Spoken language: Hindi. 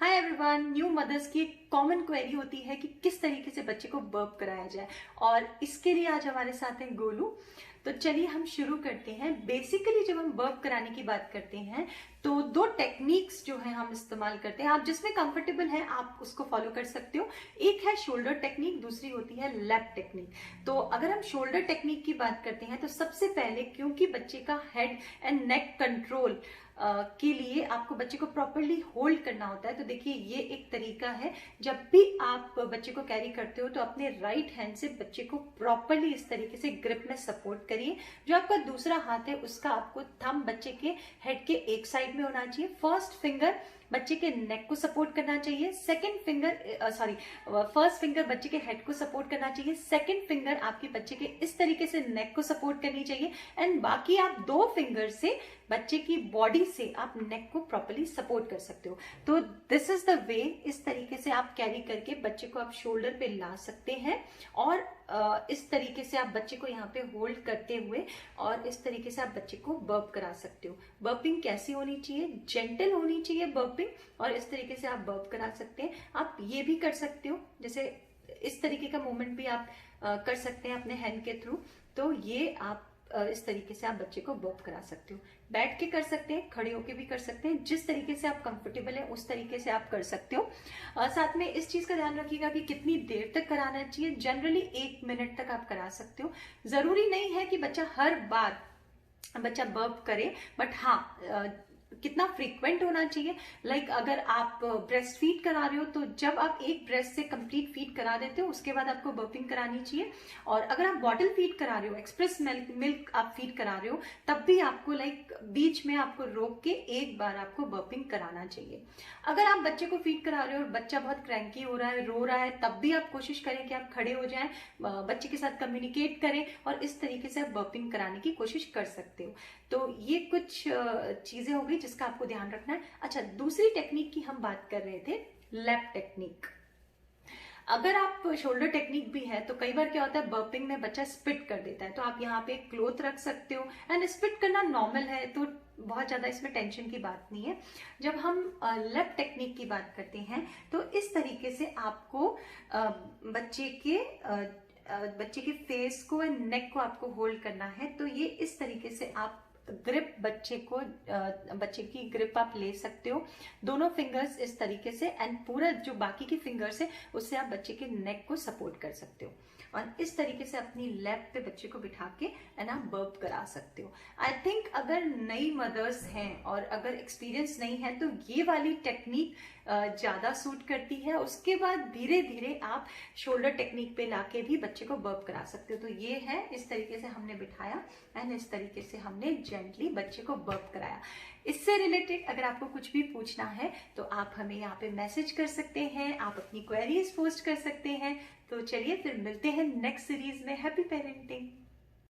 हाय एवरीवन, न्यू मदर्स की एक कॉमन क्वेरी होती है कि किस तरीके से बच्चे को बर्प कराया जाए। और इसके लिए आज हमारे साथ हैं गोलू। तो चलिए हम शुरू करते हैं। बेसिकली जब हम बर्प कराने की बात करते हैं तो दो टेक्निक्स जो है हम इस्तेमाल करते हैं। आप जिसमें कंफर्टेबल हैं आप उसको फॉलो कर सकते हो। एक है शोल्डर टेक्निक, दूसरी होती है लैप टेक्निक। तो अगर हम शोल्डर टेक्निक की बात करते हैं तो सबसे पहले, क्योंकि बच्चे का हेड एंड नेक कंट्रोल के लिए आपको बच्चे को प्रॉपरली होल्ड करना होता है। तो देखिए, ये एक तरीका है। जब भी आप बच्चे को कैरी करते हो तो अपने राइट हैंड से बच्चे को प्रॉपरली इस तरीके से ग्रिप में सपोर्ट करिए। जो आपका दूसरा हाथ है उसका आपको थंब बच्चे के हेड के एक साइड में होना चाहिए। फर्स्ट फिंगर बच्चे के नेक को सपोर्ट करना चाहिए। फर्स्ट फिंगर बच्चे के हेड को सपोर्ट करना चाहिए। सेकंड फिंगर आपके बच्चे के इस तरीके से नेक को सपोर्ट करनी चाहिए। एंड बाकी आप दो फिंगर से बच्चे की बॉडी से आप नेक को प्रॉपर्ली सपोर्ट कर सकते हो। तो दिस इज द वे। इस तरीके से आप कैरी करके बच्चे को आप शोल्डर पे ला सकते हैं और इस तरीके से आप बच्चे को यहाँ पे होल्ड करते हुए और इस तरीके से आप बच्चे को बर्प करा सकते हो। बर्पिंग कैसी होनी चाहिए? जेंटल होनी चाहिए बर्पिंग, और इस तरीके से आप बर्प करा सकते हैं। आप ये भी कर सकते हो, जैसे इस तरीके का मूवमेंट भी आप कर सकते हैं अपने हैंड के थ्रू। तो ये आप इस तरीके से आप बच्चे को बर्प करा सकते हो। बैठ के कर सकते हैं, खड़े होके भी कर सकते हैं। जिस तरीके से आप कंफर्टेबल है उस तरीके से आप कर सकते हो। साथ में इस चीज का ध्यान रखिएगा कि कितनी देर तक कराना चाहिए। जनरली 1 मिनट तक आप करा सकते हो। जरूरी नहीं है कि बच्चा हर बार बर्प करे, बट हाँ, कितना फ्रीक्वेंट होना चाहिए। लाइक अगर आप ब्रेस्ट फीड करा रहे हो तो जब आप एक ब्रेस्ट से कंप्लीट फीड करा देते हो उसके बाद आपको बर्पिंग करानी चाहिए। और अगर आप बॉटल फीड करा रहे हो, एक्सप्रेस मिल्क आप फीड करा रहे हो, तब भी आपको बीच में आपको रोक के एक बार आपको बर्पिंग कराना चाहिए। अगर आप बच्चे को फीड करा रहे हो और बच्चा बहुत क्रैंकी हो रहा है, रो रहा है, तब भी आप कोशिश करें कि आप खड़े हो जाएं, बच्चे के साथ कम्युनिकेट करें और इस तरीके से आप बर्पिंग कराने की कोशिश कर सकते हो। तो ये कुछ चीजें हो गई जिसका आपको ध्यान रखना है। अच्छा, दूसरी टेक्निक की हम बात कर रहे थे, लैप टेक्निक। अगर आप शोल्डर टेक्निक भी है तो कई बार क्या होता है, बर्पिंग में बच्चा स्पिट कर देता है, तो आप यहाँ पे एक क्लोथ रख सकते हो। एंड स्पिट करना नॉर्मल है, तो बहुत ज्यादा इसमें टेंशन की बात नहीं है। जब हम लैप टेक्निक की बात करते हैं तो इस तरीके से आपको बच्चे के फेस को एंड नेक को आपको होल्ड करना है। तो ये इस तरीके से आप ग्रिप बच्चे की ग्रिप आप ले सकते हो, दोनों फिंगर्स इस तरीके से, एंड पूरा जो बाकी की फिंगर्स है उससे आप बच्चे के नेक को सपोर्ट कर सकते हो। और इस तरीके से अपनी लैप पे बच्चे को बिठा के एंड आप बर्प करा सकते हो। आई थिंक अगर नई मदर्स हैं और अगर एक्सपीरियंस नहीं है तो ये वाली टेक्निक ज्यादा सूट करती है। उसके बाद धीरे धीरे आप शोल्डर टेक्निक पे लाके भी बच्चे को बर्प करा सकते हो। तो ये है, इस तरीके से हमने बिठाया एंड इस तरीके से हमने जेंटली बच्चे को बर्प कराया। इससे रिलेटेड अगर आपको कुछ भी पूछना है तो आप हमें यहाँ पे मैसेज कर सकते हैं, आप अपनी क्वेरीज पोस्ट कर सकते हैं। तो चलिए फिर मिलते हैं नेक्स्ट सीरीज में। Happy parenting.